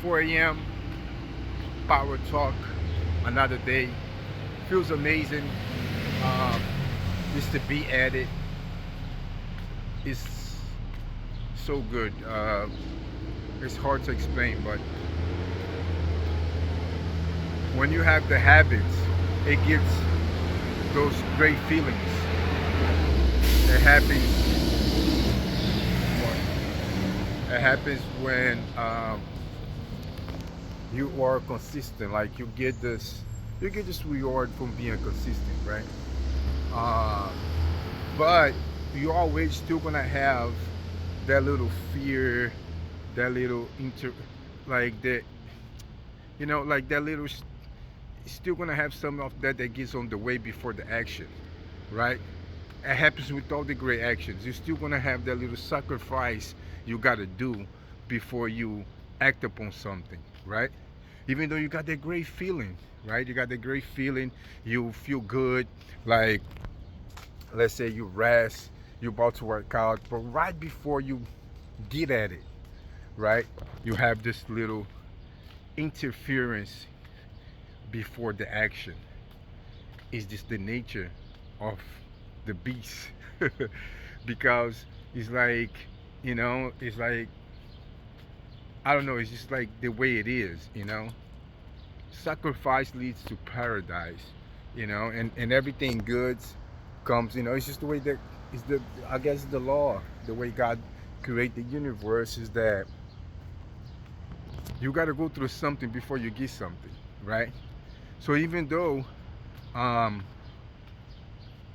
4 a.m. Power talk. Another day. Feels amazing. Um, just to be at it is so good. It's hard to explain, but when you have the habits, it gives those great feelings. It happens. It happens when you are consistent. Like you get this reward from being consistent, right? Uh, but you always still gonna have that little fear, that little like that, like that little. Still gonna have some of that gets on the way before the action, right? It happens with all the great actions. You're still gonna have that little sacrifice you gotta do before you act upon something, right? Even though you got that great feeling, right? You got that great feeling, you feel good, like let's say you rest, you're about to work out, but right before you get at it, right? You have this little interference before the action. Is just the nature of the beast. Because it's like, it's like, I don't know, it's just like the way it is. Sacrifice leads to paradise, and everything good comes, it's just the way that is the, I guess, the law, the way God create the universe is that you got to go through something before you get something, right? So even though um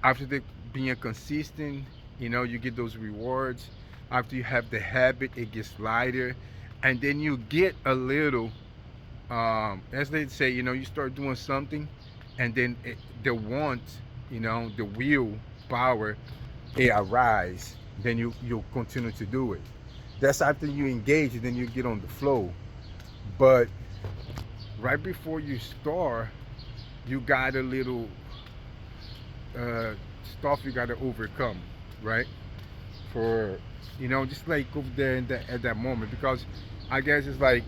after being consistent, you get those rewards. After you have the habit, it gets lighter, and then you get a little, as they say, you start doing something, and then the want, the will power, it arise. Then you'll continue to do it. That's after you engage, and then you get on the flow. But right before you start, you got a little uh, stuff you got to overcome, right? For just like over there at that moment, because I guess it's like,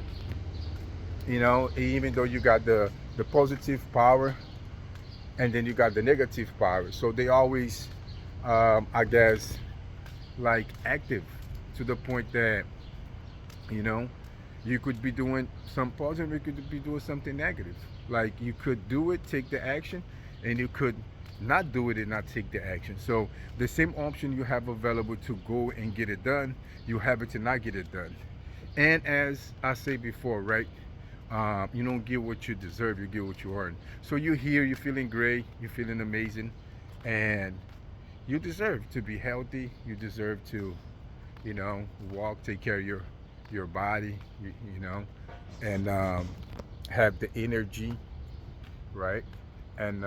even though you got the positive power, and then you got the negative power, so they always, I guess, like active to the point that you know you could be doing some positive, you could be doing something negative. Like you could do it, take the action, and you could not do it and not take the action. So the same option you have available to go and get it done, you have it to not get it done. And as I say before, right? You don't get what you deserve, you get what you earn. So you're here, you're feeling great, you're feeling amazing, and you deserve to be healthy. You deserve to, walk, take care of your body, and have the energy, right? And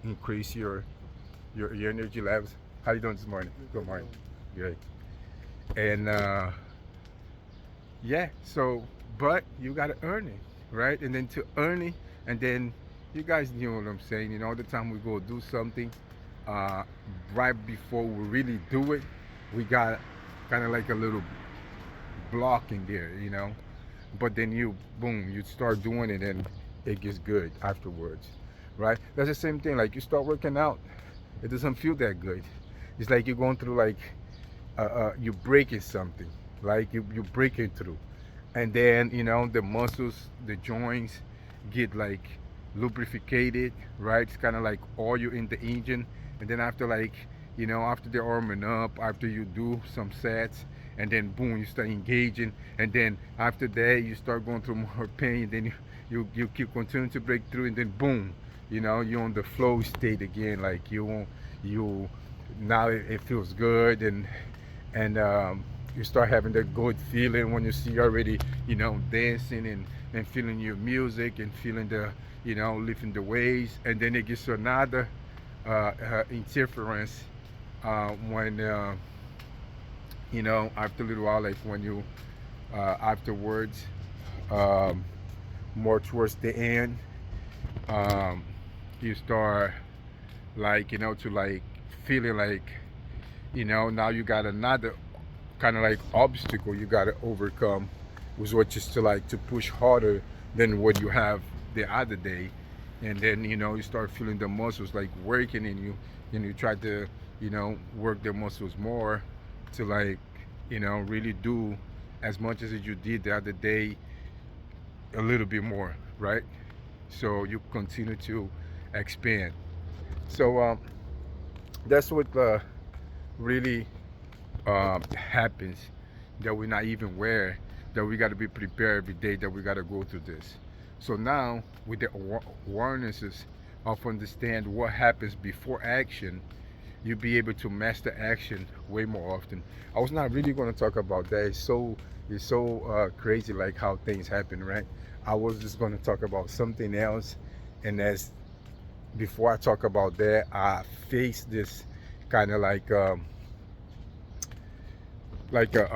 increase your energy levels. How you doing this morning? Good morning. Great. And yeah, so but you gotta earn it, right? And then to earn it, and then you guys know what I'm saying. All the time we go do something, uh, right before we really do it, we got kind of like a little block in there. But then you, boom, you start doing it, and it gets good afterwards, right? That's the same thing. Like you start working out, it doesn't feel that good. It's like you're going through like you're breaking something, like you break it through, and then the muscles, the joints get like lubricated, right? It's kind of like oil in the engine, and then after like after the arming up, after you do some sets, and then boom, you start engaging, and then after that you start going through more pain, and then you keep continuing to break through, and then boom, you're on the flow state again, like you now it feels good, and you start having that good feeling when you see already dancing and feeling your music and feeling the lifting the weights, and then it gets to another interference when after a little while, like when you afterwards, um, more towards the end, um, you start like to like feeling like now you got another kind of like obstacle you got to overcome, was what just to like to push harder than what you have the other day. And then you start feeling the muscles like working in you, and you try to work the muscles more to like really do as much as you did the other day, a little bit more, right? So you continue to expand. So that's what really happens, that we're not even aware that we got to be prepared every day, that we got to go through this. So now with the awarenesses of understand what happens before action, you'll be able to master action way more often. I was not really going to talk about that. It's so crazy, like how things happen, right? I was just going to talk about something else, and as before I talk about that, I face this kind of like a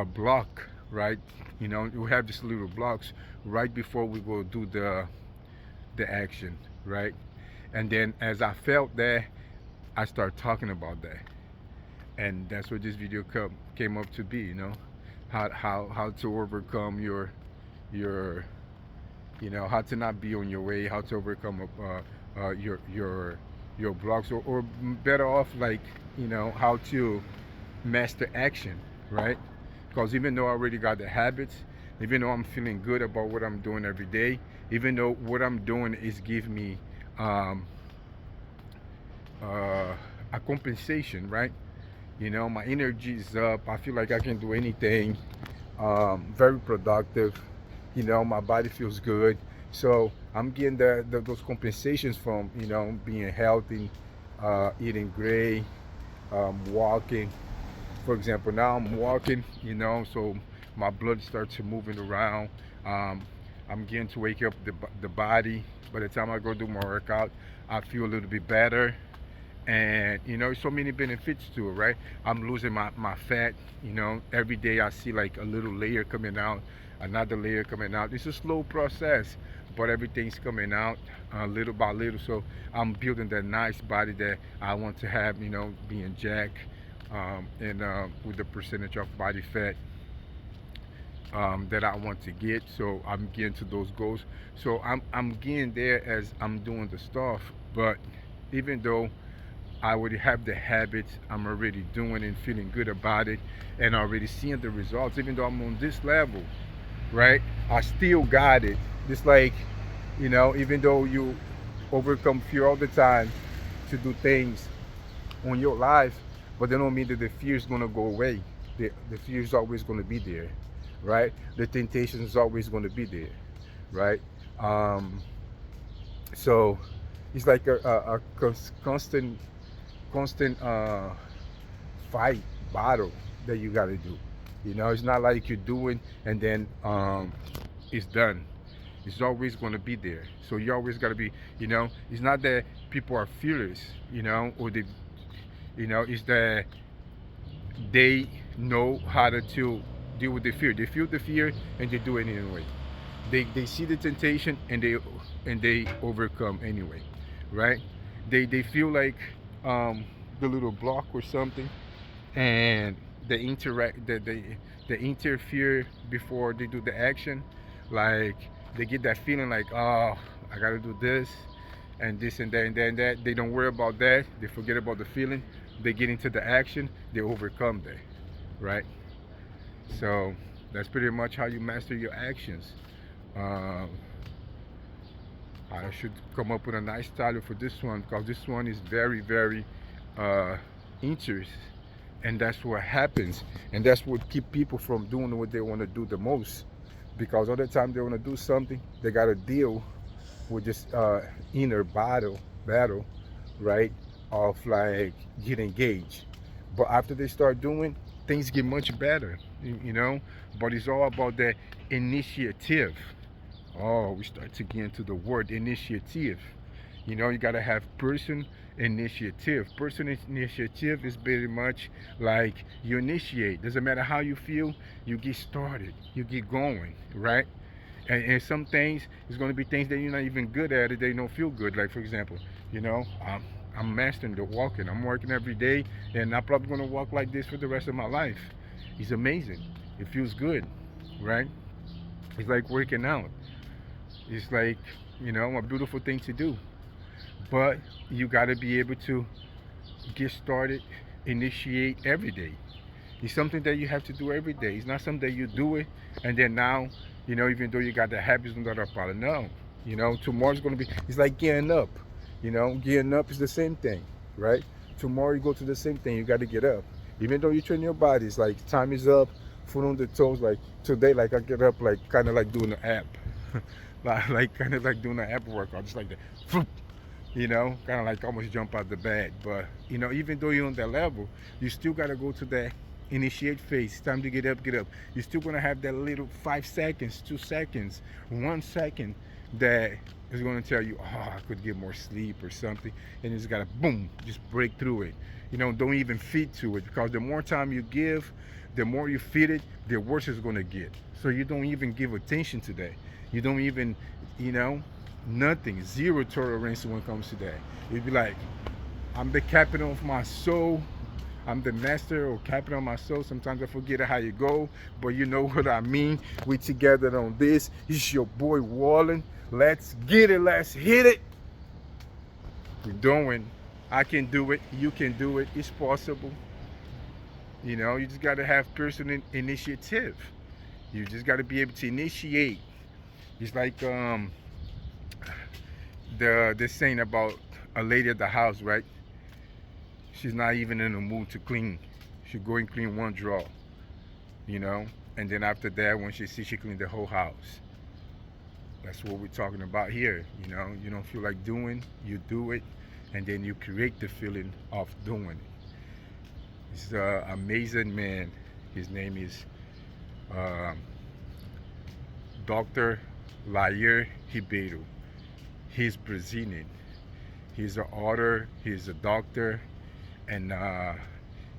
block, right? We have these little blocks right before we go do the action, right? And then as I felt that, I start talking about that, and that's what this video came up to be. How to overcome your how to not be on your way, how to overcome your blocks, or better off, like how to master action, right? Because even though I already got the habits, even though I'm feeling good about what I'm doing every day, even though what I'm doing is give me um, a compensation, right? My energy is up. I feel like I can do anything. Very productive. My body feels good. So I'm getting those compensations from being healthy, eating great, walking. For example, now I'm walking, so my blood starts moving around. Um, I'm getting to wake up the body. By the time I go do my workout, I feel a little bit better. And so many benefits to it, right? I'm losing my fat. Every day I see like a little layer coming out, another layer coming out. It's a slow process, but everything's coming out little by little. So I'm building that nice body that I want to have, being jacked, and with the percentage of body fat that I want to get. So I'm getting to those goals. So I'm getting there as I'm doing the stuff. But even though I already have the habits, I'm already doing and feeling good about it, and already seeing the results. Even though I'm on this level, right? I still got it. Just like, even though you overcome fear all the time to do things on your life, but that don't mean that the fear is gonna go away. The fear is always gonna be there, right? The temptation is always gonna be there, right? Um, so it's like a constant fight, battle that you got to do. It's not like you're doing and then it's done. It's always going to be there. So you always got to be, it's not that people are fearless, or they, it's that they know how to deal with the fear. They feel the fear and they do it anyway. They see the temptation and they overcome anyway, right? They feel like the little block or something, and they interfere before they do the action. Like they get that feeling like, oh, I gotta do this and this and that and that and that. They don't worry about that. They forget about the feeling. They get into the action. They overcome that, right? So that's pretty much how you master your actions. Um, I should come up with a nice title for this one, because this one is very, very uh, interesting, and that's what happens, and that's what keep people from doing what they want to do the most. Because all the time they want to do something, they got to deal with this inner battle, right? Of like getting engaged. But after they start doing, things get much better, you know. But it's all about that initiative. Oh, we start to get into the word initiative. You got to have person initiative. Person initiative is very much like you initiate. Doesn't matter how you feel, you get started, you get going, right? And some things, it's going to be things that you're not even good at it, they don't feel good. Like, for example, I'm mastering the walking. I'm working every day, and I'm probably going to walk like this for the rest of my life. It's amazing. It feels good, right? It's like working out. It's like, a beautiful thing to do. But you got to be able to get started, initiate every day. It's something that you have to do every day. It's not something that you do it and then now, even though you got the habits and that part. No. Tomorrow's gonna be. It's like getting up. Getting up is the same thing, right? Tomorrow you go to the same thing. You got to get up. Even though you train your body, it's like time is up, foot on the toes. Like today, like I get up, like kind of like doing an app, like kind of like doing an app workout, just like that. Kind of like almost jump out the bed. But even though you're on that level, you still gotta go to that initiate phase. It's time to get up, get up. You're still gonna have that little 5 seconds, 2 seconds, 1 second that is gonna tell you, oh, I could get more sleep or something, and you just gotta boom, just break through it. Don't even feed to it, because the more time you give, the more you feed it, the worse it's gonna get. So you don't even give attention to that. You don't even, nothing, zero tolerance when it comes to that. You'd be like, I'm the captain of my soul. I'm the master or captain of my soul. Sometimes I forget how you go, but you know what I mean. We together on this. It's your boy Wallen. Let's get it. Let's hit it. We're doing. I can do it. You can do it. It's possible. You just got to have personal initiative. You just got to be able to initiate. It's like this saying about a lady at the house, right? She's not even in the mood to clean. She go and clean one drawer, and then after that, when she sees, she clean the whole house. That's what we're talking about here. You don't feel like doing, you do it, and then you create the feeling of doing it. He's an amazing man. His name is Dr. Lair Ribeiro. He's Brazilian. He's an author, he's a doctor, and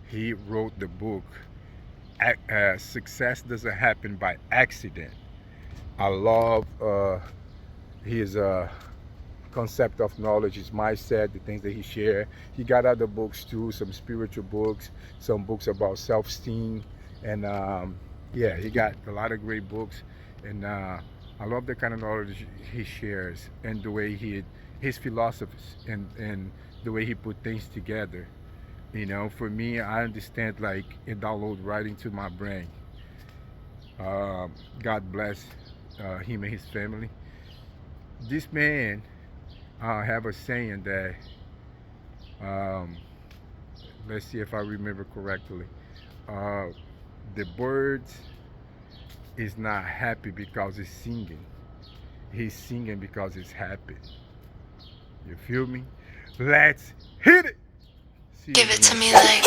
he wrote the book, Success Doesn't Happen by Accident. I love his concept of knowledge, his mindset, the things that he shared. He got other books too, some spiritual books, some books about self-esteem, and yeah, he got a lot of great books, and I love the kind of knowledge he shares and the way his philosophies and the way he put things together. For me, I understand, like, it download right into my brain. God bless him and his family. This man have a saying that, let's see if I remember correctly. The bird is not happy because it's singing. He's singing because he's happy. You feel me? Let's hit it. See Give it to me like